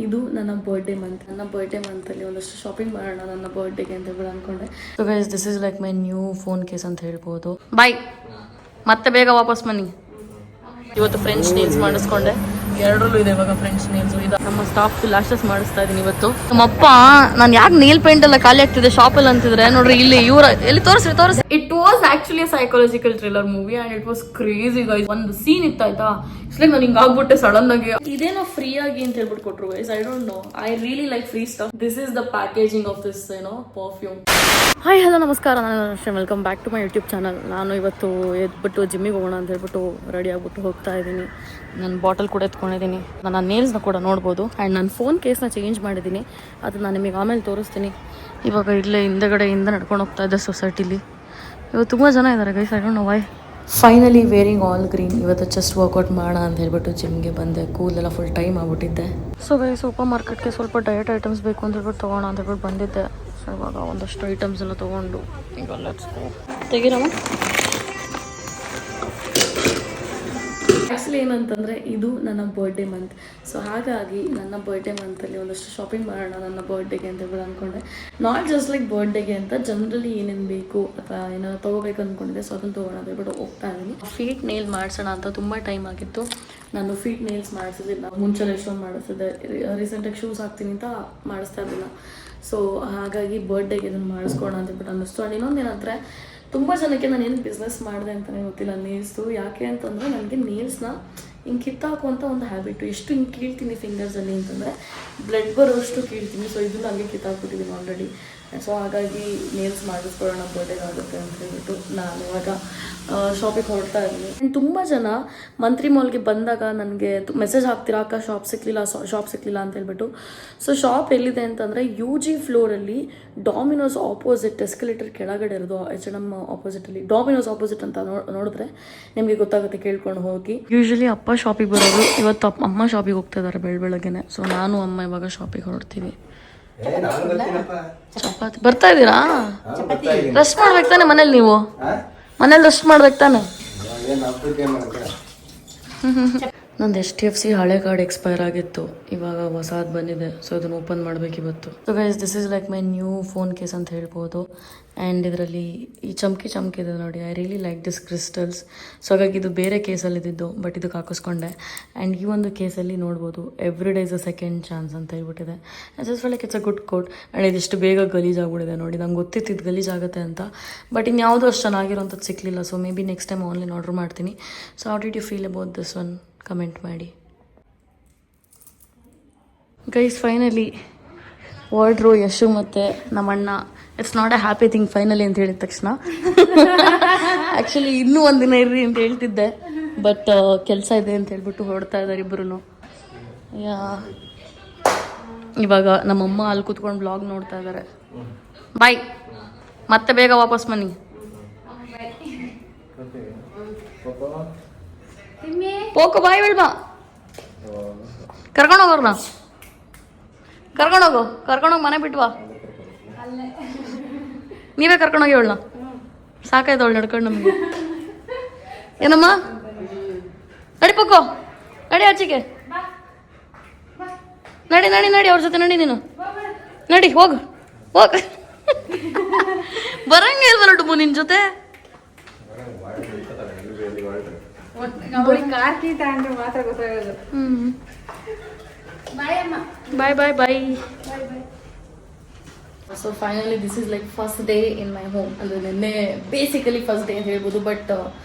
ಇದು ನನ್ನ ಬರ್ಡೇ ಮಂತಲ್ಲಿ ಒಂದಷ್ಟು ಶಾಪಿಂಗ್ ಮಾಡೋಣ ನನ್ನ ಬರ್ಡೇಗೆ ಅಂತ ಹೇಳಿ ಅನ್ಕೊಂಡೆ. So guys, this is like my new phone case ಅಂತ ಹೇಳ್ಬೋದು. ಬಾಯ್, ಮತ್ತೆ ಬೇಗ ವಾಪಸ್ ಬನ್ನಿ. ಇವತ್ತು ಫ್ರೆಂಚ್ ನೇಲ್ಸ್ ಮಾಡಿಸ್ಕೊಂಡೆ. ಎರಡರಲ್ಲೂ ಇದೆ ಇವಾಗ ಫ್ರೆಂಚ್ ನೇಲ್ಸ್. ಇದು ನಮ್ಮ ಸ್ಟಾಫ್ ಲಾಸ್ಟಸ್ ಮಾಡಿಸ್ತಾ ಇದೀನಿ ಇವತ್ತು. ನಮ್ಮಪ್ಪ ನಾನು ಯಾಕೆ ನೇಲ್ ಪೇಂಟ್ ಎಲ್ಲ ಖಾಲಿ ಆಗ್ತಿದೆ ಶಾಪಲ್ಲಿ ಅಂತಿದ್ರೆ, ನೋಡ್ರಿ ಇಲ್ಲಿ ಇವ್ರ ಎಲ್ಲಿ ತೋರಿಸ್ರಿ. It was actually psychological thriller movie and it was crazy guys. ಒಂದು ಸೀನ್ ಇತ್ತಾಯ್ತಾ, ಇಟ್ಸ್ ನಾನು ಹಿಂಗ್ ಆಗ್ಬಿಟ್ಟೆ ಸಡನ್ ಆಗಿ. ಇದೇನೋ ಫ್ರೀ ಆಗಿ ಅಂತ ಹೇಳ್ಬಿಟ್ಟು ಕೊಟ್ರು guys. I don't know, I really like free stuff. This is the packaging of this perfume. Hi hello ನಮಸ್ಕಾರ, ನಾನು ಅಷ್ಟೇ. Welcome back to my YouTube channel. ನಾನು ಇವತ್ತು ಎದ್ಬಿಟ್ಟು ಜಿಮ್ಮಿಗೆ ಹೋಗೋಣ ಅಂತ ಹೇಳ್ಬಿಟ್ಟು ರೆಡಿ ಆಗ್ಬಿಟ್ಟು ಹೋಗ್ತಾ ಇದ್ದೀನಿ. ನನ್ನ ಬಾಟಲ್ ಕೂಡ ಎತ್ಕೊಂಡಿದ್ದೀನಿ. ನನ್ನ ನೇಲ್ಸ್ನ ಕೂಡ ನೋಡ್ಬೋದು. ಆ್ಯಂಡ್ ನನ್ನ ಫೋನ್ ಕೇಸ್ನ ಚೇಂಜ್ ಮಾಡಿದ್ದೀನಿ. ಅದು ನಾನು ನಿಮಗೆ ಆಮೇಲೆ ತೋರಿಸ್ತೀನಿ. ಇವಾಗ ಇಲ್ಲೇ ಹಿಂದೆಗಡೆಯಿಂದ ನಡ್ಕೊಂಡು ಹೋಗ್ತಾ ಇದ್ದೆ ಸೊಸೈಟಿಲಿ. ಇವತ್ತು ತುಂಬ ಜನ ಇದ್ದಾರೆ guys, I don't know why. Finally wearing all green. ಇವತ್ತು ಜಸ್ಟ್ ವರ್ಕೌಟ್ ಮಾಡೋಣ ಅಂತ ಹೇಳ್ಬಿಟ್ಟು ಜಿಮ್ಗೆ ಬಂದೆ. ಕೂಲೆಲ್ಲ ಫುಲ್ ಟೈಮ್ ಆಗ್ಬಿಟ್ಟಿದ್ದೆ. ಸೊ ಗೈಸ್, ಸೂಪರ್ ಮಾರ್ಕೆಟ್ಗೆ ಸ್ವಲ್ಪ ಡಯಟ್ ಐಟಮ್ಸ್ ಬೇಕು ಅಂತ ಹೇಳ್ಬಿಟ್ಟು ತೊಗೋಣ ಅಂತ ಹೇಳ್ಬಿಟ್ಟು ಬಂದಿದ್ದೆ. ಸೊ ಇವಾಗ ಒಂದಷ್ಟು ಐಟಮ್ಸ್ ಎಲ್ಲ ತೊಗೊಂಡು ಈಗ ಲೆಟ್ಸ್ ಗೋ. ತೆಗಿರಮ್ಮ. ಆ್ಯಕ್ಚುಲಿ ಏನಂತಂದರೆ ಇದು ನನ್ನ ಬರ್ಡೇ ಮಂತ್. ಸೊ ಹಾಗಾಗಿ ನನ್ನ ಬರ್ಡೇ ಮಂತಲ್ಲಿ ಒಂದಷ್ಟು ಶಾಪಿಂಗ್ ಮಾಡೋಣ ನನ್ನ ಬರ್ಡೇಗೆ ಅಂತ ಹೇಳಿ ಅಂದ್ಕೊಂಡೆ. ನಾಟ್ ಜಸ್ಟ್ ಲೈಕ್ ಬರ್ಡೇಗೆ ಅಂತ, ಜನರಲಿ ಏನೇನು ಬೇಕು ಅಥವಾ ಏನಾದ್ರು ತೊಗೋಬೇಕು ಅಂದ್ಕೊಂಡಿದ್ದೆ. ಸೊ ಅದನ್ನು ತೊಗೋಣ ಅಂತ ಹೇಳ್ಬಿಟ್ಟು ಹೋಗ್ತಾ ಇದ್ದೀನಿ. ಫೀಟ್ ನೇಲ್ ಮಾಡಿಸೋಣ ಅಂತ ತುಂಬ ಟೈಮ್ ಆಗಿತ್ತು. ನಾನು ಫೀಟ್ ನೇಲ್ಸ್ ಮಾಡಿಸಿದ್ದಿಲ್ಲ. ಮುಂಚೆ ಎಷ್ಟೊಂದು ಮಾಡಿಸಿದ್ದೆ. ರೀಸೆಂಟಾಗಿ ಶೂಸ್ ಹಾಕ್ತೀನಿ ಅಂತ ಮಾಡಿಸ್ತಾ ಇರಲಿಲ್ಲ. ಸೊ ಹಾಗಾಗಿ ಬರ್ಡೇಗೆ ಇದನ್ನು ಮಾಡಿಸ್ಕೋಣ ಅಂತ ಹೇಳ್ಬಿಟ್ಟು ಅನ್ನಿಸ್ತು. ಆ್ಯಂಡ್ ಇನ್ನೊಂದು ಏನಂದರೆ, ತುಂಬ ಜನಕ್ಕೆ ನಾನು ಏನು ಬಿಸ್ನೆಸ್ ಮಾಡಿದೆ ಅಂತಲೇ ಗೊತ್ತಿಲ್ಲ ನೇಲ್ಸ್ದು. ಯಾಕೆ ಅಂತಂದರೆ ನನಗೆ ನೇಲ್ಸ್ನ ಹಿಂಗೆ ಕಿತ್ತಾಕುವಂಥ ಒಂದು ಹ್ಯಾಬಿಟು. ಎಷ್ಟು ಹಿಂಗೆ ಕೀಳ್ತೀನಿ ಫಿಂಗರ್ಸಲ್ಲಿ ಅಂತಂದರೆ ಬ್ಲಡ್ ಬರೋಷ್ಟು ಕೀಳ್ತೀನಿ. ಸೊ ಇದನ್ನು ಹಂಗೆ ಕಿತ್ತಾಕ್ಬಿಟ್ಟಿದ್ದೀನಿ ಆಲ್ರೆಡಿ. ಸೊ ಹಾಗಾಗಿ ನೇಲ್ಸ್ ಮಾಡಿಸ್ಕೊಳ್ಳೋಣ ಬರ್ಡೇಗೆ ಆಗುತ್ತೆ ಅಂತ ಹೇಳ್ಬಿಟ್ಟು ನಾನು ಇವಾಗ ಶಾಪಿಗೆ ಹೊರಡ್ತಾ ಇದ್ದೀನಿ. ಆ್ಯಂಡ್ ತುಂಬ ಜನ ಮಂತ್ರಿ ಮಾಲ್ಗೆ ಬಂದಾಗ ನನಗೆ ಮೆಸೇಜ್ ಹಾಕ್ತೀರಾ, ಅಕ್ಕ ಶಾಪ್ ಸಿಕ್ಕಲಿಲ್ಲ ಅಂತ ಹೇಳ್ಬಿಟ್ಟು. ಸೊ ಶಾಪ್ ಎಲ್ಲಿದೆ ಅಂತಂದರೆ UG ಫ್ಲೋರಲ್ಲಿ ಡಾಮಿನೋಸ್ ಆಪೋಸಿಟ್ ಎಸ್ಕಲೇಟರ್ ಕೆಳಗಡೆ ಇರೋದು. H&M ಆಪೋಸಿಟಲ್ಲಿ ಡಾಮಿನೋಸ್ ಆಪೋಸಿಟ್ ಅಂತ ನೋಡಿದ್ರೆ ನಿಮಗೆ ಗೊತ್ತಾಗುತ್ತೆ, ಕೇಳ್ಕೊಂಡು ಹೋಗಿ. ಯೂಶ್ವಲಿ ಅಪ್ಪ ಶಾಪಿಗೆ ಬರೋದು, ಇವತ್ತು ಅಮ್ಮ ಶಾಪಿಗೆ ಹೋಗ್ತಾ ಇದ್ದಾರೆ ಬೆಳಗ್ಗೆನೆ. ಸೊ ನಾನು ಅಮ್ಮ ಇವಾಗ ಶಾಪಿಗೆ ಹೊರಡ್ತೀವಿ. ಚಪಾತಿ ಬರ್ತಾ ಇದ್ದೀರಾ? ರೆಸ್ಟ್ ಮಾಡ್ಬೇಕು ತಾನೆ ಮನೇಲಿ? ನೀವು ಮನೇಲಿ ರೆಸ್ಟ್ ಮಾಡ್ಬೇಕು ತಾನೆ? ನಂದು HDFC ಹಳೆ ಕಾರ್ಡ್ ಎಕ್ಸ್ಪೈರ್ ಆಗಿತ್ತು. ಇವಾಗ ಹೊಸದು ಬಂದಿದೆ. ಸೊ ಇದನ್ನು ಓಪನ್ ಮಾಡಬೇಕು ಇವತ್ತು. So guys, this is like my new phone case ಅಂತ ಹೇಳ್ಬೋದು. ಆ್ಯಂಡ್ ಇದರಲ್ಲಿ ಈ ಚಮಕಿ ಇದೆ ನೋಡಿ. I really like this crystals. So ಹಾಗಾಗಿ ಇದು ಬೇರೆ ಕೇಸಲ್ಲಿ ಇದ್ದಿದ್ದು, ಬಟ್ ಇದಕ್ಕೆ ಹಾಕಿಸ್ಕೊಂಡೆ. ಆ್ಯಂಡ್ ಈ ಒಂದು ಕೇಸಲ್ಲಿ ನೋಡ್ಬೋದು, every day is a second chance ಅಂತ ಹೇಳ್ಬಿಟ್ಟಿದೆ. Just like it's a good quote. And ಇದಿಷ್ಟು ಬೇಗ ಗಲೀಜಾಗ್ಬಿಟ್ಟಿದೆ ನೋಡಿ. ನಂಗೆ ಗೊತ್ತಿತ್ತು ಇದು ಗಲೀಜಾಗುತ್ತೆ ಅಂತ, ಬಟ್ ಇನ್ಯಾವುದೂ ಅಷ್ಟು ಚೆನ್ನಾಗಿರೋಂಥದ್ದು ಸಿಕ್ಕಲಿಲ್ಲ. So maybe next time online order ಮಾಡ್ತೀನಿ. So how did you feel about this one? Comment ಮಾಡಿ ಗೈಸ್. ಫೈನಲಿ ಹೊರಡ್ರು ಯಶು ಮತ್ತು ನಮ್ಮಣ್ಣ. It's not a happy thing finally ಅಂತ ಹೇಳಿದ ತಕ್ಷಣ. ಆ್ಯಕ್ಚುಲಿ ಇನ್ನೂ ಒಂದಿನ ಇರ್ರಿ ಅಂತ ಹೇಳ್ತಿದ್ದೆ, ಬಟ್ ಕೆಲಸ ಇದೆ ಅಂತ ಹೇಳ್ಬಿಟ್ಟು ಹೊರಡ್ತಾ ಇದ್ದಾರೆ ಇಬ್ಬರು. ಇವಾಗ ನಮ್ಮಮ್ಮ ಅಲ್ಲಿ ಕೂತ್ಕೊಂಡು ಬ್ಲಾಗ್ ನೋಡ್ತಾ ಇದ್ದಾರೆ. ಬಾಯ್, ಮತ್ತೆ ಬೇಗ ವಾಪಸ್ ಬನ್ನಿ. ಪೋಕೋ ಬಾಯ್ ಬೇಡ, ಕರ್ಕೊಂಡೋಗೋರ್ನ ಕರ್ಕೊಂಡೋಗಿ ಮನೆ ಬಿಟ್ವಾ. ನೀವೇ ಕರ್ಕೊಂಡೋಗಿ ಹೇಳ. ಸಾಕಾಯ್ತು ಅವಳು ನಡ್ಕೊಂಡು ನಮಗೆ. ಏನಮ್ಮ? ನಡಿ ಪೋಕೋ, ನಡಿ ಆಚೆಗೆ. ನಡಿ ಅವ್ರ ಜೊತೆ ನಡಿ. ನೀನು ನಡಿ, ಹೋಗ ಬರಂಗೆ ಇಲ್ವಲ್ಲ ಡುಮ್ಮು ನಿನ್ ಜೊತೆ. Bye. So finally this is like first day in my home. ಅಂದರೆ ನಿನ್ನೆ ಬೇಸಿಕಲಿ ಫಸ್ಟ್ ಡೇ ಅಂತ ಹೇಳ್ಬೋದು, ಬಟ್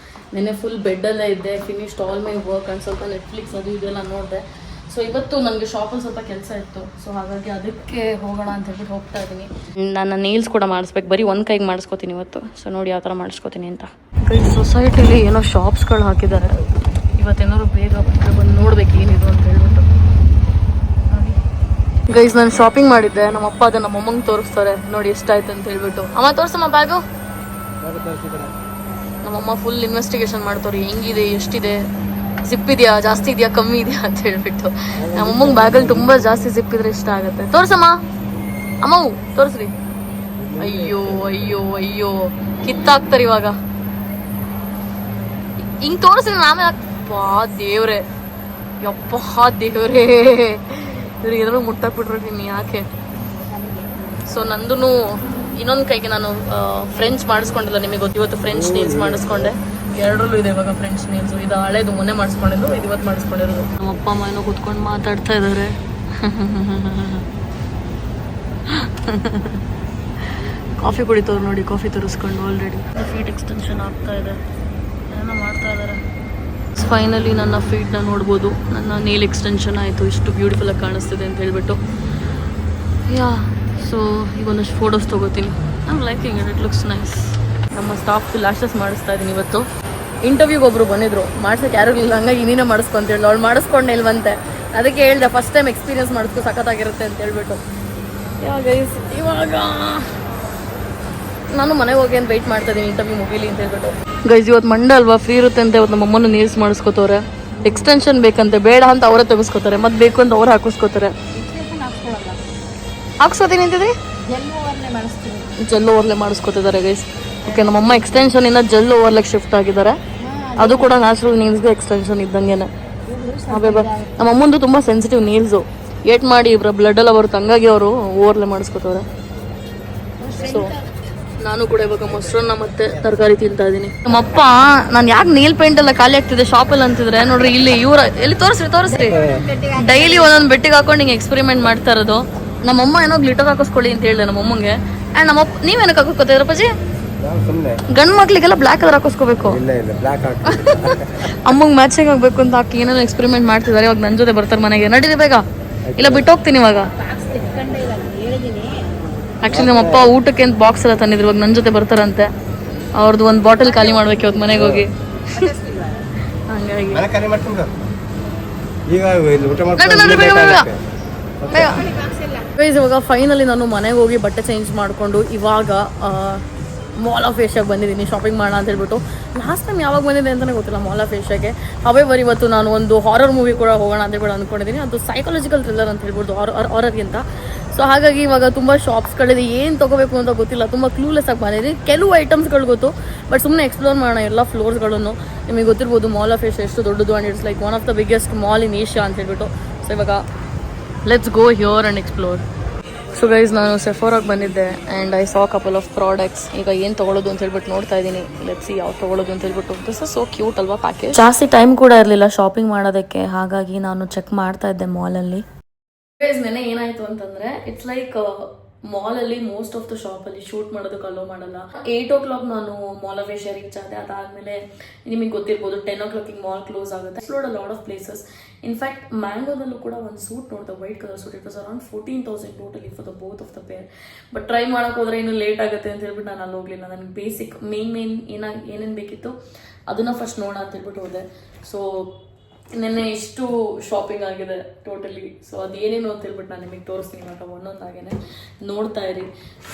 ನಿನ್ನೆ ಫುಲ್ ಬೆಡ್ಡಲ್ಲೇ ಇದ್ದೆ. Finished all my work and ಸ್ವಲ್ಪ ನೆಟ್ಫ್ಲಿಕ್ಸ್ ಅದು ಇದೆಲ್ಲ ನೋಡಿದೆ. ಸೊ ಇವತ್ತು ನನಗೆ ಶಾಪಲ್ಲಿ ಸ್ವಲ್ಪ ಕೆಲಸ ಇತ್ತು. ಸೊ ಹಾಗಾಗಿ ಅದಕ್ಕೆ ಹೋಗೋಣ ಅಂತ ಹೇಳ್ಬಿಟ್ಟು ಹೋಗ್ತಾ ಇದ್ದೀನಿ. ನನ್ನ ನೇಲ್ಸ್ ಕೂಡ ಮಾಡಿಸ್ಬೇಕು. ಬರೀ ಒಂದು ಕೈಗೆ ಮಾಡಿಸ್ಕೋತೀನಿ ಇವತ್ತು. ಸೊ ನೋಡಿ ಯಾವ ಥರ ಮಾಡಿಸ್ಕೋತೀನಿ ಅಂತ. ಸೊಸೈಟಿಲಿ ಏನೋ ಶಾಪ್ಸ್ಗಳು ಹಾಕಿದ್ದಾರೆ. ಇವತ್ತೇನಾದ್ರು ಬೇಗ ಬಂದು ನೋಡ್ಬೇಕು ಏನಿದು ಅಂತ ಹೇಳ್ಬಿಟ್ಟು. ಗೈಸ್, ನಾನು ಶಾಪಿಂಗ್ ಮಾಡಿದ್ದೆ. ನಮ್ಮಪ್ಪ ಅದನ್ನ ನಮ್ಮಮ್ಮಂಗೆ ತೋರಿಸ್ತಾರೆ. ನೋಡಿ ಎಷ್ಟಾಯ್ತು ಅಂತ ಹೇಳ್ಬಿಟ್ಟು. ಅಮ್ಮ ತೋರಿಸಮ್ಮ ಬ್ಯಾಗು. ನಮ್ಮಮ್ಮ ಫುಲ್ ಇನ್ವೆಸ್ಟಿಗೇಷನ್ ಮಾಡ್ತಾರೆ, ಹೆಂಗಿದೆ, ಎಷ್ಟಿದೆ, ಜಿಪ್ ಇದೆಯಾ, ಜಾಸ್ತಿ ಇದೆಯಾ, ಕಮ್ಮಿ ಇದೆಯಾ ಅಂತ ಹೇಳ್ಬಿಟ್ಟು. ನಮ್ಮಮ್ಮಂಗೆ ಬ್ಯಾಗಲ್ಲಿ ತುಂಬ ಜಾಸ್ತಿ ಜಿಪ್ ಇದ್ರೆ ಇಷ್ಟ ಆಗುತ್ತೆ. ತೋರ್ಸಮ್ಮ, ಅಮ್ಮವು ತೋರಿಸ್ರಿ. ಅಯ್ಯೋ ಕಿತ್ತಾಕ್ತಾರೆ ಇವಾಗ. ಹಿಂಗೆ ತೋರಿಸ್ರಿ ಆಮೇಲೆ. ದೇವ್ರೆ, ಯಪ್ಪ ದೇವ್ರೇ, ಇವ್ರಿಗೆ ಏನಾದ್ರು ಮುಟ್ಟಾಕ್ಬಿಟ್ರೆ ನೀನು ಯಾಕೆ. ಸೊ ನಂದು ಇನ್ನೊಂದು ಕೈಗೆ ನಾನು ಫ್ರೆಂಚ್ ಮಾಡಿಸ್ಕೊಂಡಿಲ್ಲ, ನಿಮಗೆ ಗೊತ್ತು. ಇವತ್ತು ಫ್ರೆಂಚ್ ನೀಲ್ಸ್ ಮಾಡಿಸ್ಕೊಂಡೆ. ಎರಡರಲ್ಲೂ ಇದೆ ಇವಾಗ ಫ್ರೆಂಚ್ ನೀಲ್ಸು. ಇದು ಹಳೇದು ಮೊನ್ನೆ ಮಾಡಿಸ್ಕೊಂಡಿದ್ದು, ಇದು ಇವತ್ತು ಮಾಡಿಸ್ಕೊಂಡಿರೋದು. ನಮ್ಮ ಅಪ್ಪ ಅಮ್ಮ ಏನೋ ಕೂತ್ಕೊಂಡು ಮಾತಾಡ್ತಾ ಇದ್ದಾರೆ. ಕಾಫಿ ಕುಡಿತವ್ರು ನೋಡಿ, ಕಾಫಿ ತರಿಸ್ಕೊಂಡು ಆಲ್ರೆಡಿ. ಫೀಟ್ ಎಕ್ಸ್ಟೆನ್ಷನ್ ಆಗ್ತಾ ಇದೆ, ಏನೋ ಮಾಡ್ತಾ ಇದ್ದಾರೆ. ಫೈನಲಿ ನನ್ನ ಫೀಟ್ನ ನೋಡ್ಬೋದು. ನನ್ನ ನೇಲ್ ಎಕ್ಸ್ಟೆನ್ಷನ್ ಆಯಿತು, ಇಷ್ಟು ಬ್ಯೂಟಿಫುಲ್ಲಾಗಿ ಕಾಣಿಸ್ತಿದೆ ಅಂತ ಹೇಳ್ಬಿಟ್ಟು. ಯಾ ಸೊ ಈಗ ಒಂದಷ್ಟು ಫೋಟೋಸ್ ತೊಗೋತೀನಿ. I liking it, it looks nice. ನಮ್ಮ ಸ್ಟಾಫ್ ಲ್ಯಾಶಸ್ ಮಾಡಿಸ್ತಾ ಇದ್ದೀನಿ ಇವತ್ತು. ಇಂಟರ್ವ್ಯೂಗೆ ಒಬ್ರು ಬಂದಿದ್ರು, ಮಾಡ್ಸೋಕ್ಕೆ ಯಾರು ಇಲ್ಲ, ಹಂಗಾಗಿ ನೀನೇ ಮಾಡಿಸ್ಕೊಂತೇಳಿ ಅವಳು ಮಾಡಿಸ್ಕೊಂಡೆ ಇಲ್ವಂತೆ. ಅದಕ್ಕೆ ಹೇಳ್ದೆ ಫಸ್ಟ್ ಟೈಮ್ ಎಕ್ಸ್ಪೀರಿಯನ್ಸ್ ಮಾಡಿಸ್ಕೊ, ಸಖತ್ತಾಗಿರುತ್ತೆ ಅಂತ ಹೇಳ್ಬಿಟ್ಟು. ಗೈಸ್ ಇವಾಗ ನಾನು ಮನೆಗೆ ಹೋಗಿ ಅಂತ ವೆಯ್ಟ್ ಮಾಡ್ತಾ ಇದ್ದೀನಿ ಇಂಟರ್ವ್ಯೂ ಮುಗೀಲಿ ಅಂತ ಹೇಳ್ಬಿಟ್ಟು. ಗೈಸ್ ಇವತ್ತು ಮಂಡೇ ಅಲ್ವಾ, ಫ್ರೀ ಇರುತ್ತೆ ಅಂತ ಇವತ್ತು ನಮ್ಮ ಅಮ್ಮನ ನೀಲ್ಸ್ ಮಾಡಿಸ್ಕೋತವ್ರೆ. ಎಕ್ಸ್ಟೆನ್ಷನ್ ಬೇಕಂತೆ, ಬೇಡ ಅಂತ ಅವರೇ ತೆಗೆಸ್ಕೋತಾರೆ, ಮತ್ತೆ ಬೇಕು ಅಂತ ಅವ್ರು ಹಾಕಿಸ್ಕೋತಾರೆ. ಹಾಕ್ಸ್ಕೋತೀನಿ ಅಂತಿದ್ರಿ, ಜೆಲ್ ಓವರ್ಲೆ ಮಾಡಿಸ್ಕೋತಿದ್ದಾರೆ ಗೈಸ್. ಓಕೆ, ನಮ್ಮಮ್ಮ ಎಕ್ಸ್ಟೆನ್ಷನ್ ಇಂದ ಜೆಲ್ ಓವರ್ಲೆಗೆ ಶಿಫ್ಟ್ ಆಗಿದ್ದಾರೆ. ಅದು ಕೂಡ ನ್ಯಾಚುರಲ್ ನೀಲ್ಸ್ಗೆ ಎಕ್ಸ್ಟೆನ್ಷನ್ ಇದ್ದಂಗೆನೆ. ನಮ್ಮ ಅಮ್ಮಂದು ತುಂಬ ಸೆನ್ಸಿಟಿವ್ ನೀಲ್ಸು, ಏಟ್ ಮಾಡಿ ಬ್ಲಡ್ ಎಲ್ಲ ಬರುತ್ತೆ, ಹಂಗಾಗಿ ಅವರು ಓವರ್ಲೆ ಮಾಡಿಸ್ಕೋತವ್ರೆ. ಸೊ ನಾನು ಕೂಡ ಇವಾಗ ಮೊಸರನ್ನ ಮತ್ತೆ ತರಕಾರಿ ತಿಂತಾ ಇದ್ದೀನಿ. ನಮ್ಮಪ್ಪ ನಾನು ಯಾಕೆ ನೇಲ್ ಪೇಂಟ್ ಎಲ್ಲ ಖಾಲಿ ಆಗ್ತಿದೆ ಶಾಪಲ್ಲಿ ಅಂತಿದ್ರೆ, ನೋಡ್ರಿ ಇಲ್ಲಿ ಎಲ್ಲಿ ತೋರಿಸ್ರಿ ಡೈಲಿ ಒಂದೊಂದು ಬೆಟ್ಟಿಗೆ ಹಾಕೊಂಡು ಹಿಂಗೆ ಎಕ್ಸ್ಪೆರಿಮೆಂಟ್ ಮಾಡ್ತಾ ಇರೋದು. ನಮ್ಮಮ್ಮ ಏನೋ ಗ್ಲಿಟರ್ ಹಾಕಿಸ್ಕೊಳ್ಳಿ ಅಂತ ಹೇಳಿದೆ ನಮ್ಮಮ್ಮಗೆ. ಆ್ಯಂಡ್ ನಮ್ಮಪ್ಪ ನೀವೇನಕ್ಕೆ ಹಾಕೋತೀರ ಪಜಿ? ಗಂಡು ಮಕ್ಳಿಗೆಲ್ಲ ಬ್ಲ್ಯಾಕ್ ಕಲರ್ ಹಾಕಿಸ್ಕೋಬೇಕು, ಅಮ್ಮಂಗೆ ಮ್ಯಾಚಿಂಗ್ ಆಗಬೇಕು ಅಂತ ಹಾಕಿ ಏನೇನೋ ಎಕ್ಸ್ಪೆರಿಮೆಂಟ್ ಮಾಡ್ತಿದ್ದಾರೆ. ಇವಾಗ ನನ್ನ ಜೊತೆ ಬರ್ತಾರೆ ಮನೆಗೆ, ನಡೀರಿ ಬೇಗ, ಇಲ್ಲ ಬಿಟ್ಟು ಹೋಗ್ತೀನಿ ಇವಾಗ. ಆ್ಯಕ್ಚುಲಿ ನಮ್ಮಪ್ಪ ಊಟಕ್ಕೆ ಅಂತ ಬಾಕ್ಸ್ ಎಲ್ಲ ತಂದಿದ್ರು, ಇವಾಗ ನನ್ನ ಜೊತೆ ಬರ್ತಾರಂತೆ. ಅವ್ರದ್ದು ಒಂದು ಬಾಟಲ್ ಖಾಲಿ ಮಾಡ್ಬೇಕು ಇವತ್ತು ಮನೆಗೆ ಹೋಗಿ. ಹಂಗಾಗಿ ಇವಾಗ ಫೈನಲಿ ನಾನು ಮನೆಗೆ ಹೋಗಿ ಬಟ್ಟೆ ಚೇಂಜ್ ಮಾಡಿಕೊಂಡು ಇವಾಗ ಮಾಲ್ ಆಫ್ ಏಷ್ಯಾಗೆ ಬಂದಿದ್ದೀನಿ ಶಾಪಿಂಗ್ ಮಾಡೋಣ ಅಂತ ಹೇಳ್ಬಿಟ್ಟು. ಲಾಸ್ಟ್ ಟೈಮ್ ಯಾವಾಗ ಬಂದಿದೆ ಅಂತಲೇ ಗೊತ್ತಿಲ್ಲ ಮಾಲ್ ಆಫ್ ಏಷ್ಯಾಗೆ. ಹವೇವರ್ ಇವತ್ತು ನಾನು ಒಂದು ಹಾರರ್ ಮೂವಿ ಕೂಡ ಹೋಗೋಣ ಅಂತ ಹೇಳ್ಬಿಟ್ಟು ಅಂದ್ಕೊಂಡಿದ್ದೀನಿ. ಅದು ಸೈಕಾಲಜಿಕಲ್ ಥ್ರಿಲ್ಲರ್ ಅಂತ ಹೇಳ್ಬೋದು, ಹಾರರ್ಗಿಂತ. ಸೊ ಹಾಗಾಗಿ ಇವಾಗ ತುಂಬ ಶಾಪ್ಸ್ಗಳಿದೆ, ಏನು ತೊಗೋಬೇಕು ಅಂತ ಗೊತ್ತಿಲ್ಲ, ತುಂಬ ಕ್ಲೂಲೆಸ್ ಆಗಿ ಬಂದಿದ್ದೀನಿ. ಕೆಲವು ಐಟಮ್ಸ್ಗಳು ಗೊತ್ತು, ಬಟ್ ಸುಮ್ಮನೆ ಎಕ್ಸ್ಪ್ಲೋರ್ ಮಾಡೋಣ ಎಲ್ಲ ಫ್ಲೋರ್ಸ್ಗಳನ್ನು. ನಿಮಗೆ ಗೊತ್ತಿರ್ಬೋದು ಮಾಲ್ ಆಫ್ ಏಷ್ಯಾ ಎಷ್ಟು ದೊಡ್ಡದು, and it's like one of the biggest mall in Asia ಅಂತ ಹೇಳ್ಬಿಟ್ಟು. ಸೊ ಇವಾಗ let's go here and explore. So guys ನಾನು ಸೆಫೋರಾಗಿ ಬಂದಿದ್ದೆ and I saw couple of products. ಈಗ ಏನು ತೊಗೊಳ್ಳೋದು ಅಂತ ಹೇಳ್ಬಿಟ್ಟು ನೋಡ್ತಾ ಇದ್ದೀನಿ. ಲೆಟ್ಸ್ ಸಿ ಯಾವ್ದು ತೊಗೊಳ್ಳೋದು ಅಂತ ಹೇಳ್ಬಿಟ್ಟು. ದಿಸ್ ಇಸ್ ಸೋ ಕ್ಯೂಟ್ ಅಲ್ವಾ ಪ್ಯಾಕೇಜ್. ಜಾಸ್ತಿ ಟೈಮ್ ಕೂಡ ಇರಲಿಲ್ಲ ಶಾಪಿಂಗ್ ಮಾಡೋದಕ್ಕೆ, ಹಾಗಾಗಿ ನಾನು ಚೆಕ್ ಮಾಡ್ತಾ ಇದ್ದೆ ಮಾಲಲ್ಲಿ. ಗೈಸ್ ನೆನೆ ಏನಾಯಿತು ಅಂತಂದರೆ, ಇಟ್ಸ್ ಲೈಕ್ ಮಾಲಲ್ಲಿ ಮೋಸ್ಟ್ ಆಫ್ ದ ಶಾಪಲ್ಲಿ ಶೂಟ್ ಮಾಡೋದಕ್ಕೆ ಅಲೋ ಮಾಡಲ್ಲ. 8 o'clock ನಾನು ಮಾಲ್ ಆಫ್ ಏಷ್ಯಾ ರೀಚ್ ಆದೆ. ಅದಾದಮೇಲೆ ನಿಮಗೆ ಗೊತ್ತಿರ್ಬೋದು 10 o'clock ಮಾಲ್ ಕ್ಲೋಸ್ ಆಗುತ್ತೆ. Explored a lot of places. In fact ಮ್ಯಾಂಗೋದಲ್ಲೂ ಕೂಡ ಒಂದು ಸೂಟ್ ನೋಡಿದೆ, white colour suit. It was around 14,000 totally for the both of the pair. But try ಮಾಡೋಕೆ ಹೋದರೆ ಇನ್ನೂ ಲೇಟ್ ಆಗುತ್ತೆ ಅಂತ ಹೇಳ್ಬಿಟ್ಟು ನಾನು ಅಲ್ಲಿ ಹೋಗಲಿಲ್ಲ. ನನಗೆ ಬೇಸಿಕ್ ಮೇನ್ ಏನೇನು ಬೇಕಿತ್ತು ಅದನ್ನು ಫಸ್ಟ್ ನೋಡೋಣ ಅಂತ ಹೇಳ್ಬಿಟ್ಟು ಹೋದೆ. ಸೊ ನೆನ್ನೆ ಎಷ್ಟು ಶಾಪಿಂಗ್ ಆಗಿದೆ ಟೋಟಲಿ. ಸೊ ಅದೇನೇನು ಅಂತ ಹೇಳ್ಬಿಟ್ಟು ನಾನು ನಿಮಗೆ ತೋರಿಸ್ತೀನಿ ಇವಾಗ ಒಂದೊಂದಾಗೇನೆ ನೋಡ್ತಾ ಇರಿ.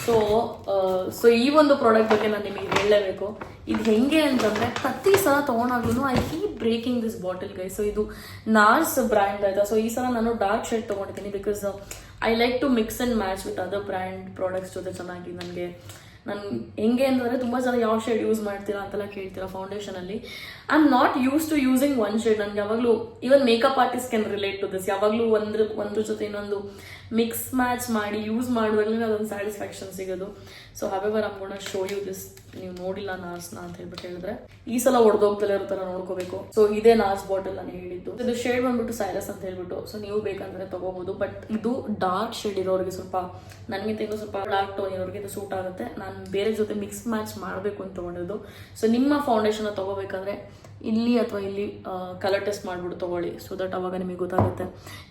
ಸೊ ಈ ಒಂದು ಪ್ರಾಡಕ್ಟ್ ಬಗ್ಗೆ ನಾನು ನಿಮಗೆ ಹೇಳಲೇಬೇಕು. ಇದು ಹೆಂಗೆ ಅಂತಂದರೆ, ಪ್ರತಿ ಸಲ ತೊಗೊಂಡಾಗ್ಲೂ I keep breaking this bottle guy. So ಇದು ನಾರ್ಸ್ ಬ್ರ್ಯಾಂಡ್ ಆಯಿತಾ. ಸೊ ಈ ಸಲ ನಾನು ಡಾರ್ಕ್ ಶೇಡ್ ತೊಗೊಂಡಿದ್ದೀನಿ, because I like to mix and match with other brand products ಜೊತೆ ಚೆನ್ನಾಗಿ. ನನಗೆ ನಾನು ಹೆಂಗೆ ಅಂತಂದರೆ, ತುಂಬ ಜನ ಯಾವ ಶೇಡ್ ಯೂಸ್ ಮಾಡ್ತೀರಾ ಅಂತೆಲ್ಲ ಕೇಳ್ತೀರಾ ಫೌಂಡೇಶನಲ್ಲಿ. I am not use to using one shade. ನನಗೆ ಯಾವಾಗಲೂ even makeup artist can relate to this. ಯಾವಾಗಲೂ ಒಂದ್ರ ಜೊತೆ ಇನ್ನೊಂದು ಮಿಕ್ಸ್ ಮ್ಯಾಚ್ ಮಾಡಿ ಯೂಸ್ ಮಾಡುವಾಗಲೇ ಅದೊಂದು ಸ್ಯಾಟಿಸ್ಫ್ಯಾಕ್ಷನ್ ಸಿಗೋದು. So however I'm gonna show you this. ನೀವು ನೋಡಿಲ್ಲ ನಾರ್ಸ್ನ ಅಂತ ಹೇಳ್ಬಿಟ್ಟು ಹೇಳಿದ್ರೆ ಈ ಸಲ ಹೊಡೆದೋಗ್ತಲೇ ಇರೋ ಥರ ನೋಡ್ಕೋಬೇಕು. ಸೊ ಇದೇ ನಾರ್ಸ್ ಬಾಟಲ್ ನಾನು ಹೇಳಿದ್ದು. ಇದು ಶೇಡ್ ಬಂದ್ಬಿಟ್ಟು ಸೈರಸ್ ಅಂತ ಹೇಳ್ಬಿಟ್ಟು. ಸೊ ನೀವು ಬೇಕಂದ್ರೆ ತಗೋಬಹುದು. ಬಟ್ ಇದು ಡಾರ್ಕ್ ಶೇಡ್ ಇರೋರಿಗೆ, ಸ್ವಲ್ಪ ನನಗಿಂತ ಇನ್ನೂ ಸ್ವಲ್ಪ ಡಾರ್ಕ್ ಟೋನ್ ಇರೋರಿಗೆ ಇದು ಸೂಟ್ ಆಗುತ್ತೆ. ನಾನು ಬೇರೆ ಜೊತೆ ಮಿಕ್ಸ್ ಮ್ಯಾಚ್ ಮಾಡಬೇಕು ಅಂತ ತೊಗೊಂಡಿದ್ದು. ಸೊ ನಿಮ್ಮ ಫೌಂಡೇಶನ್ ತಗೋಬೇಕಾದ್ರೆ ಇಲ್ಲಿ ಅಥವಾ ಇಲ್ಲಿ ಕಲರ್ ಟೆಸ್ಟ್ ಮಾಡಿಬಿಟ್ಟು ತೊಗೊಳ್ಳಿ. ಸೊ ದಟ್ ಅವಾಗ ನಿಮಗೆ ಗೊತ್ತಾಗುತ್ತೆ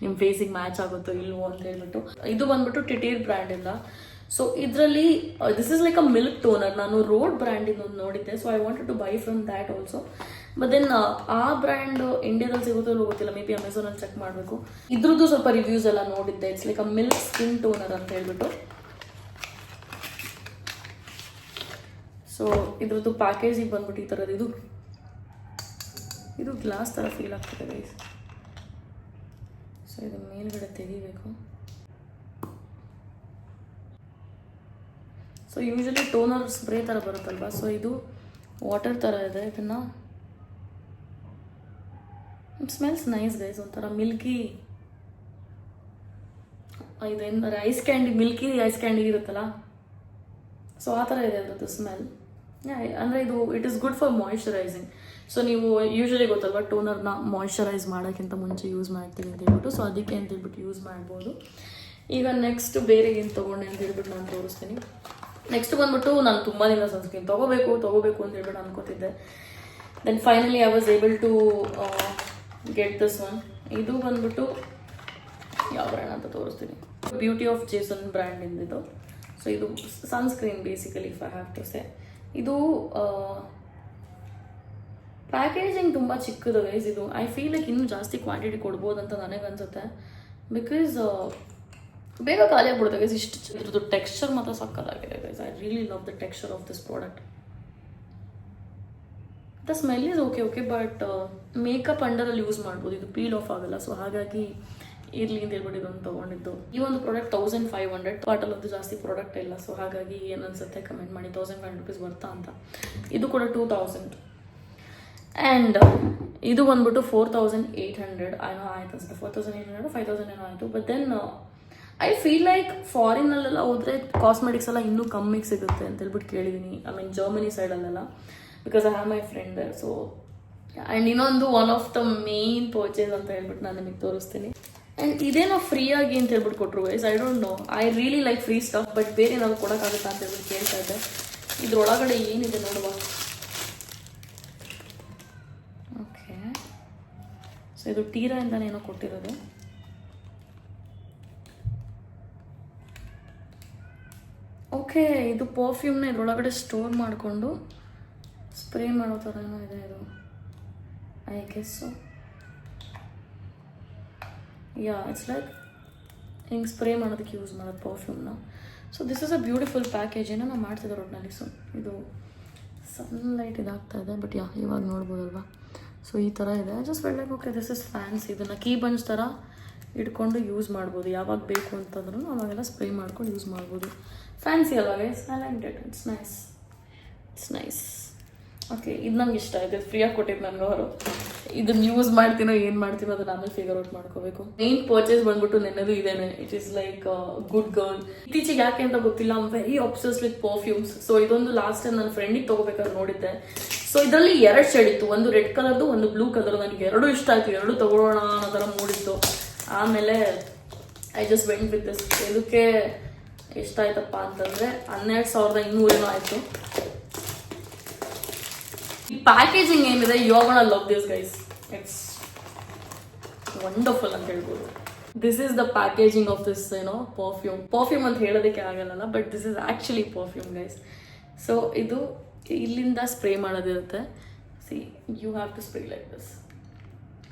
ನಿಮ್ಮ ಫೇಸಿಗೆ ಮ್ಯಾಚ್ ಆಗುತ್ತೋ ಇಲ್ವೋ ಅಂತ ಹೇಳ್ಬಿಟ್ಟು. ಇದು ಬಂದ್ಬಿಟ್ಟು ಟಿಟೀರ್ ಬ್ರ್ಯಾಂಡ್ ಇಂದ. ಸೊ ಇದರಲ್ಲಿ this is like a milk toner. ನಾನು ರೋಡ್ ಬ್ರ್ಯಾಂಡಿಂದ ಒಂದು ನೋಡಿದ್ದೆ. So I wanted to buy from that also. But then ಆ ಬ್ರ್ಯಾಂಡ್ ಇಂಡಿಯಾದಲ್ಲಿ ಸಿಗುತ್ತೋ ಇಲ್ಲೋ ಗೊತ್ತಿಲ್ಲ, ಮೇ ಬಿ ಅಮೆಝಾನಲ್ಲಿ ಚೆಕ್ ಮಾಡಬೇಕು. ಇದ್ರದ್ದು ಸ್ವಲ್ಪ ರಿವ್ಯೂಸ್ ಎಲ್ಲ ನೋಡಿದ್ದೆ. It's like a milk skin toner ಅಂತ ಹೇಳ್ಬಿಟ್ಟು. ಸೊ ಇದ್ರದ್ದು ಪ್ಯಾಕೇಜಿಗೆ ಬಂದ್ಬಿಟ್ಟು ಈ ಥರದ್ದು ಇದು ಗ್ಲಾಸ್ ಥರ ಫೀಲ್ ಆಗ್ತದೆ ಗೈಸ್. ಸೊ ಇದು ಮೇಲ್ಗಡೆ ತೆಗಿಬೇಕು. ಸೊ ಯೂಶಲಿ ಟೋನರ್ ಸ್ಪ್ರೇ ಥರ ಬರುತ್ತಲ್ವ, ಸೊ ಇದು ವಾಟರ್ ಥರ ಇದೆ. ಇದನ್ನು ಇಟ್ ಸ್ಮೆಲ್ಸ್ ನೈಸ್ ಗೈಸ್, ಒಂಥರ ಮಿಲ್ಕಿ ಇದೇನು ice candy, Milky ice candy ಇರುತ್ತಲ್ಲ, ಸೊ ಆ ಥರ ಇದೆ ಅದ್ರದ್ದು ಸ್ಮೆಲ್. ಅಂದರೆ ಇದು it is good for moisturising. So ನೀವು ಯೂಶ್ವಲಿ ಗೊತ್ತಲ್ವ ಟೋನರ್ನ ಮಾಯಿಶ್ಚರೈಸ್ ಮಾಡೋಕ್ಕಿಂತ ಮುಂಚೆ ಯೂಸ್ ಮಾಡ್ತೀವಿ ಅಂತ ಹೇಳ್ಬಿಟ್ಟು, ಸೊ ಅದಕ್ಕೆ ಅಂತ ಹೇಳ್ಬಿಟ್ಟು ಯೂಸ್ ಮಾಡ್ಬೋದು. ಈಗ ನೆಕ್ಸ್ಟ್ ಬೇರೆ ಏನು ತೊಗೊಂಡೆ ಅಂತ ಹೇಳ್ಬಿಟ್ಟು ನಾನು ತೋರಿಸ್ತೀನಿ. ನೆಕ್ಸ್ಟ್ ಬಂದ್ಬಿಟ್ಟು ನಾನು ತುಂಬ ದಿನ ಸನ್ಸ್ಕ್ರೀನ್ ತೊಗೋಬೇಕು ಅಂತ ಹೇಳ್ಬಿಟ್ಟು ಅನ್ಕೋತಿದ್ದೆ. Then finally I was able to get this one. ಇದು ಬಂದ್ಬಿಟ್ಟು ಯಾವ ಬ್ರ್ಯಾಂಡ್ ಅಂತ ತೋರಿಸ್ತೀನಿ. ಬ್ಯೂಟಿ ಆಫ್ ಜೇಸನ್ ಬ್ರ್ಯಾಂಡ್ ಇಂದಿದ್ದು. ಸೊ ಇದು sunscreen basically if I have to say. ಇದು ಪ್ಯಾಕೇಜಿಂಗ್ ತುಂಬ ಚಿಕ್ಕದು ಗೈಸ್. ಇದು ಐ ಫೀಲ್ ಲೈಕ್ ಇನ್ನೂ ಜಾಸ್ತಿ ಕ್ವಾಂಟಿಟಿ ಕೊಡ್ಬೋದು ಅಂತ ನನಗನ್ಸುತ್ತೆ. ಬಿಕಾಸ್ ಬೇಗ ಖಾಲಿ ಆಗ್ಬಿಡುತ್ತೆ ಗೈಸ್. ಇದ್ರದ್ದು ಟೆಕ್ಸ್ಚರ್ ಮಾತ್ರ ಸಕ್ಕತ್ತಾಗಿದೆ guys. I really love the texture of this product. The smell is okay but makeup ಅಂಡರಲ್ಲಿ ಯೂಸ್ ಮಾಡ್ಬೋದು, ಇದು ಪೀಲ್ ಆಫ್ ಆಗಲ್ಲ. ಸೊ ಹಾಗಾಗಿ ಇರಲಿ ಅಂತ ಹೇಳ್ಬಿಟ್ಟು ಇದೊಂದು ತೊಗೊಂಡಿದ್ದು. ಈ ಒಂದು ಪ್ರಾಡಕ್ಟ್ 1500 ಪಾಟಲ್ಲೊಂದು ಜಾಸ್ತಿ ಪ್ರಾಡಕ್ಟ್ ಇಲ್ಲ. ಸೊ ಹಾಗಾಗಿ ಏನು ಅನ್ಸುತ್ತೆ ಕಮೆಂಟ್ ಮಾಡಿ, 1500 rupees ಬರ್ತಾ ಅಂತ. ಇದು ಕೂಡ 2000 ಆ್ಯಂಡ್ ಇದು ಬಂದ್ಬಿಟ್ಟು 4800 ಏನೋ ಆಯ್ತು ಅನ್ಸುತ್ತೆ. 4800 5000 ಏನೋ ಆಯಿತು. But then I feel like ಫಾರಿನಲ್ಲೆಲ್ಲ ಹೋದರೆ ಕಾಸ್ಮೆಟಿಕ್ಸ್ ಎಲ್ಲ ಇನ್ನೂ ಕಮ್ಮಿಗೆ ಸಿಗುತ್ತೆ ಅಂತ ಹೇಳ್ಬಿಟ್ಟು ಕೇಳಿದ್ದೀನಿ. ಐ ಮೀನ್ ಜರ್ಮನಿ ಸೈಡಲ್ಲೆಲ್ಲ, because I have my friend there. So and ಇನ್ನೊಂದು one of the main purchase ಅಂತ ಹೇಳ್ಬಿಟ್ಟು ನಾನು ನಿಮಗೆ ತೋರಿಸ್ತೀನಿ. ಆ್ಯಂಡ್ ಇದೇನೋ ಫ್ರೀ ಆಗಿ ಅಂತ ಹೇಳ್ಬಿಟ್ಟು ಕೊಟ್ಟರು guys. I don't know, I really like free stuff, but ಬೇರೆ ಏನಾದ್ರು ಕೊಡೋಕ್ಕಾಗುತ್ತಾ ಅಂತ ಹೇಳ್ಬಿಟ್ಟು ಕೇಳ್ತಾ ಇದ್ದೆ. ಇದ್ರೊಳಗಡೆ ಏನಿದೆ ನೋಡುವ. ಓಕೆ, ಸೊ ಇದು ಟೀರಾಯಿಂದನೇ ಏನೋ ಕೊಟ್ಟಿರೋದು. ಓಕೆ, ಇದು ಪರ್ಫ್ಯೂಮ್ನ ಇದ್ರೊಳಗಡೆ ಸ್ಟೋರ್ ಮಾಡಿಕೊಂಡು ಸ್ಪ್ರೇ ಮಾಡೋ ಥರ ಏನೋ ಇದೆ ಇದು, I guess. Yeah, it's like ಹಿಂಗೆ ಸ್ಪ್ರೇ ಮಾಡೋದಕ್ಕೆ ಯೂಸ್ ಮಾಡೋದು ಪರ್ಫ್ಯೂಮ್ನ. So this is a beautiful package. ಏನೋ ನಾವು ಮಾಡ್ತಿದ್ದೆ ಒಟ್ಟಿನಲ್ಲಿ. ಸೊ ಇದು ಸನ್ಲೈಟ್ ಇದಾಗ್ತಾ ಇದೆ, ಬಟ್ ಇವಾಗ ನೋಡ್ಬೋದಲ್ವಾ. ಸೊ ಈ ಥರ ಇದೆ. Just well like okay this is fancy. ಇದನ್ನು ಕೀ ಬಂಚ್ ಥರ ಇಟ್ಕೊಂಡು ಯೂಸ್ ಮಾಡ್ಬೋದು. ಯಾವಾಗ ಬೇಕು ಅಂತಂದ್ರೂ ಅವಾಗೆಲ್ಲ ಸ್ಪ್ರೇ ಮಾಡ್ಕೊಂಡು ಯೂಸ್ ಮಾಡ್ಬೋದು. ಫ್ಯಾನ್ಸಿ ಅಲ್ವಾ guys? I like debt. It's nice. Okay, ಇದು ನಂಗೆ ಇಷ್ಟ ಆಯಿತು. ಫ್ರೀಯಾಗಿ ಕೊಟ್ಟಿದ್ದು ನನಗೆ ಅವರು. ಇದನ್ನು ಯೂಸ್ ಮಾಡ್ತೀನೋ ಏನು ಮಾಡ್ತೀನೋ ಅದನ್ನ ಆಮೇಲೆ ಫಿಗರ್ ಔಟ್ ಮಾಡ್ಕೋಬೇಕು. ಮೇನ್ ಪರ್ಚೇಸ್ ಬಂದ್ಬಿಟ್ಟು ನೆನ್ನದು ಇದೇನೆ. It is like good girl. ಇತ್ತೀಚೆಗೆ ಯಾಕೆ ಅಂತ ಗೊತ್ತಿಲ್ಲ, I am very ಆಬ್ಸೆಸ್ಡ್ with perfumes. So ಇದೊಂದು ಲಾಸ್ಟ್ ಟೈಮ್ ನನ್ನ ಫ್ರೆಂಡಿಗೆ ತೊಗೋಬೇಕಾದ್ರೆ ನೋಡಿದ್ದೆ. ಸೊ ಇದರಲ್ಲಿ 2 ಶೇಡ್ ಇತ್ತು, ಒಂದು ರೆಡ್ ಕಲರ್ದು, ಒಂದು ಬ್ಲೂ ಕಲರ್. ನನಗೆ 2 ಇಷ್ಟ ಆಯಿತು, 2 ತೊಗೊಳ್ಳೋಣ ಅನ್ನೋ ಥರ ಮೂಡಿತ್ತು. ಆಮೇಲೆ I just went with this. ಇದಕ್ಕೆ ಎಷ್ಟಾಯ್ತಪ್ಪ ಅಂತಂದರೆ 12,200 ಏನೋ ಆಯಿತು. ಈ ಪ್ಯಾಕೇಜಿಂಗ್ ಏನಿದೆ, you are gonna love this guys. It's wonderful ಅಂತ ಹೇಳ್ಬೋದು. This is the packaging of this ಏನೋ ಪರ್ಫ್ಯೂಮ್ ಅಂತ ಹೇಳೋದಕ್ಕೆ ಆಗಲ್ಲ, but this is actually perfume guys. So ಇದು ಇಲ್ಲಿಂದ ಸ್ಪ್ರೇ ಮಾಡೋದಿರುತ್ತೆ. See, you have to spray like this.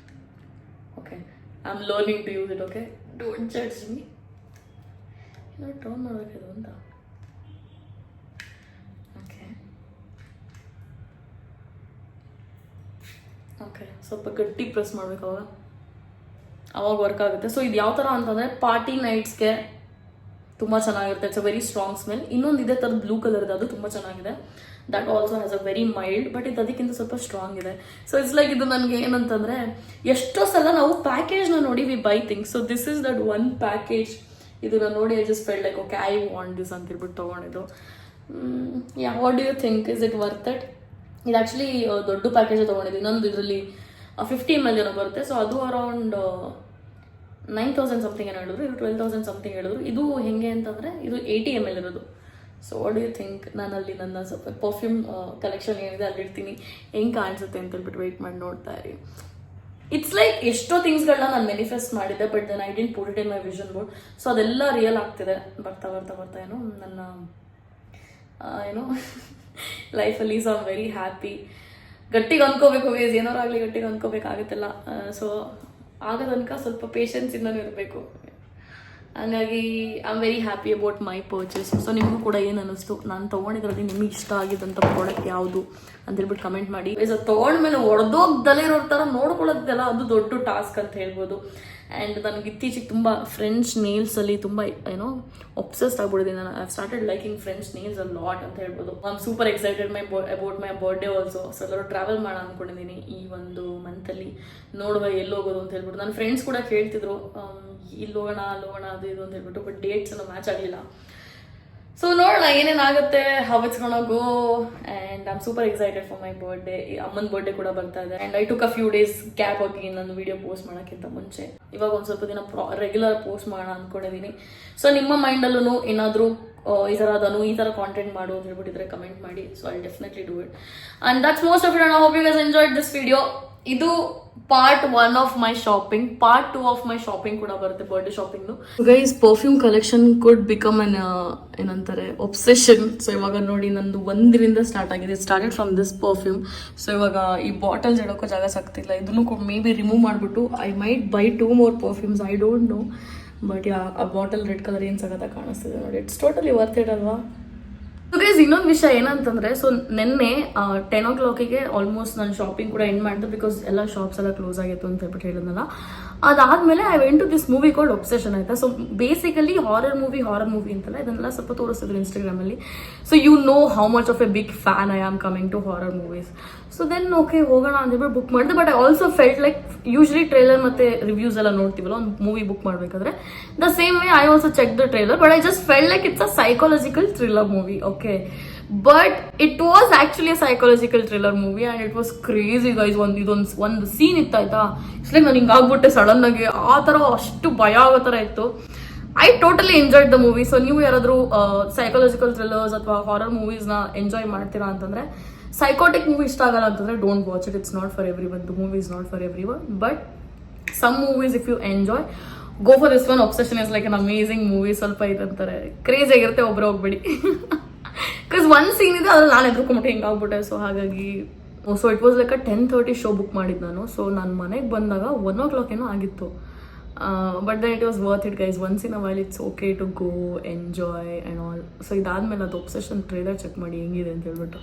Okay, I am learning to use it. Okay, don't judge me. Turn ಮಾಡಬೇಕಿದು ಅಂತ. Okay, ಸ್ವಲ್ಪ ಗಟ್ಟಿ ಪ್ರೆಸ್ ಮಾಡಬೇಕು, ಅವಾಗ ವರ್ಕ್ ಆಗುತ್ತೆ. ಸೊ ಇದು ಯಾವ ಥರ ಅಂತಂದರೆ ಪಾರ್ಟಿ ನೈಟ್ಸ್ಗೆ ತುಂಬ ಚೆನ್ನಾಗಿರುತ್ತೆ. It's a very strong smell. ಇನ್ನೊಂದು ಇದೇ ಥರದ ಬ್ಲೂ ಕಲರ್ ಇದೆ, ಅದು ತುಂಬ ಚೆನ್ನಾಗಿದೆ. That also has a very mild, but ಇದು ಅದಕ್ಕಿಂತ ಸ್ವಲ್ಪ ಸ್ಟ್ರಾಂಗ್ ಇದೆ. ಸೊ ಇಟ್ಸ್ ಲೈಕ್ ಇದು ನನಗೆ ಏನಂತಂದರೆ, ಎಷ್ಟೋ ಸಲ ನಾವು ಪ್ಯಾಕೇಜ್ನ ನೋಡಿ we buy things. So this is that one package. ಇದನ್ನ ನೋಡಿ I just felt like okay I want this ಅಂತ ಹೇಳ್ಬಿಟ್ಟು ತೊಗೊಂಡಿದ್ದು. Yeah, what do you think? Is it worth it? ಇದು ಆ್ಯಕ್ಚುಲಿ ದೊಡ್ಡ ಪ್ಯಾಕೇಜ್ ತೊಗೊಂಡಿದ್ದು. ಇನ್ನೊಂದು ಇದರಲ್ಲಿ 50 ml ಏನೋ ಬರುತ್ತೆ. ಸೊ ಅದು ಅರೌಂಡ್ 9,000 ಸಮಥಿಂಗ್ ಏನೋ ಹೇಳಿದ್ರು. ಇದು 12,000 ಸಮಥಿಂಗ್ ಹೇಳಿದ್ರು. ಇದು ಹೆಂಗೆ ಅಂತಂದರೆ ಇದು 80 ml ಇರೋದು. So what do you think? ನಾನಲ್ಲಿ ನನ್ನ ಸ್ವಲ್ಪ ಪರ್ಫ್ಯೂಮ್ ಕಲೆಕ್ಷನ್ ಏನಿದೆ ಅಲ್ಲಿರ್ತೀನಿ, ಹೆಂಗೆ ಕಾಣಿಸುತ್ತೆ ಅಂತ ಹೇಳ್ಬಿಟ್ಟು ವೆಯ್ಟ್ ಮಾಡಿ ನೋಡ್ತಾ ಇರಿ. ಇಟ್ಸ್ ಲೈಕ್ ಎಷ್ಟೋ ಥಿಂಗ್ಸ್ಗಳನ್ನ ನಾನು ಮ್ಯಾನಿಫೆಸ್ಟ್ ಮಾಡಿದ್ದೆ, but then I didn't put it in my vision board. So ಅದೆಲ್ಲ ರಿಯಲ್ ಆಗ್ತಿದೆ ಬರ್ತಾ ಏನೋ ನನ್ನ ಏನೋ ಲೈಫಲ್ಲಿ. So I am very happy. ಗಟ್ಟಿಗೆ ಅಂದ್ಕೋಬೇಕು ಗೈಸ್, ಏನಾರು ಆಗಲಿ ಗಟ್ಟಿಗೆ ಅಂದ್ಕೋಬೇಕಾಗುತ್ತಲ್ಲ. ಸೊ ಆಗ ತನಕ ಸ್ವಲ್ಪ ಪೇಷನ್ಸಿಂದನೂ ಇರಬೇಕು. ಹಾಗಾಗಿ I am very happy about my purchase. So ನಿಮಗೂ ಕೂಡ ಏನು ಅನ್ನಿಸ್ತು, ನಾನು ತೊಗೊಂಡಿದ್ರಲ್ಲಿ ನಿಮಗೆ ಇಷ್ಟ ಆಗಿದ್ದಂಥ ಪ್ರಾಡಕ್ಟ್ ಯಾವುದು ಅಂತ ಹೇಳ್ಬಿಟ್ಟು ಕಮೆಂಟ್ ಮಾಡಿ. ಅದು ತೊಗೊಂಡ್ಮೇಲೆ ಹೊಡೆದೋಗ್ದಲೇ ಇರೋ ಥರ ನೋಡ್ಕೊಳ್ಳೋದಲ್ಲ, ಅದು ದೊಡ್ಡ ಟಾಸ್ಕ್ ಅಂತ ಹೇಳ್ಬೋದು. ಆ್ಯಂಡ್ ನನಗೆ ಇತ್ತೀಚೆಗೆ ತುಂಬ ಫ್ರೆಂಚ್ ನೇಲ್ಸಲ್ಲಿ ತುಂಬ ಏನೋ ಒಬ್ಸೆಸ್ಡ್ ಆಗ್ಬಿಟ್ಟಿದ್ದೀನಿ ನಾನು. I started liking French nails a lot ಅಂತ ಹೇಳ್ಬೋದು. I am super excited about my birthday also. So ಎಲ್ಲರೂ ಟ್ರಾವೆಲ್ ಮಾಡೋಣ ಅಂದ್ಕೊಂಡಿದ್ದೀನಿ ಈ ಒಂದು ಮಂತಲ್ಲಿ. ನೋಡುವ ಎಲ್ಲಿ ಹೋಗೋದು ಅಂತ ಹೇಳ್ಬಿಟ್ಟು. ನನ್ನ ಫ್ರೆಂಡ್ಸ್ ಕೂಡ ಕೇಳ್ತಿದ್ರು ಇಲ್ಲಿ ಹೋಗೋಣ ಅಲ್ಲಿ ಹೋಗೋಣ ಅದು ಇದು ಅಂತ ಹೇಳ್ಬಿಟ್ಟು, ಬಟ್ ಡೇಟ್ಸ್ ಎಲ್ಲ ಮ್ಯಾಚ್ ಆಗಲಿಲ್ಲ. ಸೊ ನೋಡೋಣ ಏನೇನಾಗುತ್ತೆ, how it's gonna go. And I am super excited for my birthday. ಅಮ್ಮನ ಬರ್ಡೇ ಕೂಡ ಬರ್ತಾ ಇದೆ. And I took a few days gap ಆಗಿ ನನ್ನ ವಿಡಿಯೋ ಪೋಸ್ಟ್ ಮಾಡೋಕ್ಕಿಂತ ಮುಂಚೆ. ಇವಾಗ ಒಂದು ಸ್ವಲ್ಪ ದಿನ ರೆಗ್ಯುಲರ್ ಪೋಸ್ಟ್ ಮಾಡೋಣ ಅಂದ್ಕೊಂಡಿದ್ದೀನಿ. ಸೊ ನಿಮ್ಮ ಮೈಂಡಲ್ಲೂ ಏನಾದರೂ ಈ ಥರ ಕಾಂಟೆಂಟ್ ಮಾಡು ಅಂತ ಹೇಳ್ಬಿಟ್ಟಿದ್ರೆ ಕಮೆಂಟ್ ಮಾಡಿ. So I definitely do it. And that's most of it. I hope you guys enjoyed this video. ಇದು part 1 of my shopping. Part 2 of my shopping ಕೂಡ ಬರುತ್ತೆ, ಬರ್ಡೇ ಶಾಪಿಂಗ್ದು. Guys perfume collection could become ಏನಂತಾರೆ obsession. So ಇವಾಗ ನೋಡಿ ನಂದು 1 ದಿನದಿಂದ start ಆಗಿದೆ. Started from this perfume. So ಇವಾಗ ಈ ಬಾಟಲ್ಸ್ ಇಡೋಕ್ಕೂ ಜಾಗ ಸಿಗ್ತಿಲ್ಲ. ಇದನ್ನು ಮೇ ಬಿ ರಿಮೂವ್ ಮಾಡಿಬಿಟ್ಟು I might by 2 more perfumes. I don't no. But ಆ ಬಾಟಲ್ ರೆಡ್ ಕಲರ್ ಏನು ಸಗತ್ತ ಕಾಣಿಸ್ತಿದೆ ನೋಡಿ. ಇಟ್ಸ್ ಟೋಟಲಿ ವರ್ತ್ ಇಟ್ ಅಲ್ವಾ. ಸೊ ಗೈಸ್ ಇನ್ನೊಂದು ವಿಷಯ ಏನಂತಂದರೆ, ಸೊ ನಿನ್ನೆ 10 o'clock ಆಲ್ಮೋಸ್ಟ್ ನಾನು ಶಾಪಿಂಗ್ ಕೂಡ ಎಂಡ್ ಮಾಡಿದೆ. ಬಿಕಾಸ್ ಎಲ್ಲ ಶಾಪ್ಸ್ ಎಲ್ಲ ಕ್ಲೋಸ್ ಆಗಿತ್ತು ಅಂತ ಹೇಳ್ಬಿಟ್ಟು ಹೇಳಿದ್ನಲ್ಲ. ಅದಾದಮೇಲೆ I went to this movie called Obsession ಆಯಿತಾ. ಸೊ ಬೇಸಿಕಲಿ ಹಾರರ್ ಮೂವಿ ಅಂತಲ್ಲ, ಇದನ್ನೆಲ್ಲ ಸ್ವಲ್ಪ ತೋರಿಸ್ತಿದ್ರು ಇನ್ಸ್ಟಾಗ್ರಾಮಲ್ಲಿ. So you know how much of a big fan I am coming to horror movies. So then okay ಹೋಗೋಣ ಅಂತ ಹೇಳ್ಬಿಟ್ಟು ಬುಕ್ ಮಾಡಿದೆ. But I also felt like usually trailer ಮತ್ತು ರಿವ್ಯೂಸ್ ಎಲ್ಲ ನೋಡ್ತೀವಲ್ಲ ಒಂದು ಮೂವಿ ಬುಕ್ ಮಾಡಬೇಕಾದ್ರೆ, the same way I also check the trailer. But I just felt like it's a psychological thriller movie. Okay, but it was actually a psychological thriller movie and it was crazy guys. ಒಂದು scene ಇತ್ತಾಯ್ತಾ, it's like ನಾನು ಹಿಂಗಾಗ್ಬಿಟ್ಟೆ sudden ಆಗಿ. ಆ ಥರ ಅಷ್ಟು ಭಯ ಆಗೋ ಥರ ಇತ್ತು. I totally enjoyed the movie. So ನೀವು ಯಾರಾದರೂ ಸೈಕಾಲಜಿಕಲ್ ಥ್ರಿಲ್ಲರ್ಸ್ ಅಥವಾ ಹಾರರ್ ಮೂವೀಸ್ನ ಎಂಜಾಯ್ ಮಾಡ್ತೀರಾ ಅಂತಂದರೆ, ಸೈಕೋಟಿಕ್ ಮೂವಿ ಇಷ್ಟ ಆಗಲ್ಲ ಅಂತಂದರೆ don't watch it. It's not for everyone. The movie is not for everyone. But some movies if you enjoy, go for this one. Obsession is like an amazing movie. ಸ್ವಲ್ಪ ಇದಂತಾರೆ crazy ಆಗಿರುತ್ತೆ, ಒಬ್ಬರು ಹೋಗ್ಬೇಡಿ. Because ಒಂದು scene ಇದೆ ಅದ್ರಲ್ಲಿ ನಾನು ಎದ್ರುಕೊಂಬಿಟ್ಟು ಹಿಂಗಾಗ್ಬಿಟ್ಟೆ. So ಹಾಗಾಗಿ so it was like 10:30 show book ಮಾಡಿದ್ದು ನಾನು. ಸೊ ನಾನು ಮನೆಗೆ ಬಂದಾಗ 1 o'clock ಏನೋ ಆಗಿತ್ತು. But then it was worth it guys. Once in a while it's okay to go enjoy and all. So ಇದಾದ್ಮೇಲೆ ಅದು ಒಬ್ಸೆಷನ್ ಟ್ರೇಲರ್ ಚೆಕ್ ಮಾಡಿ ಹೆಂಗಿದೆ ಅಂತ ಹೇಳ್ಬಿಟ್ಟು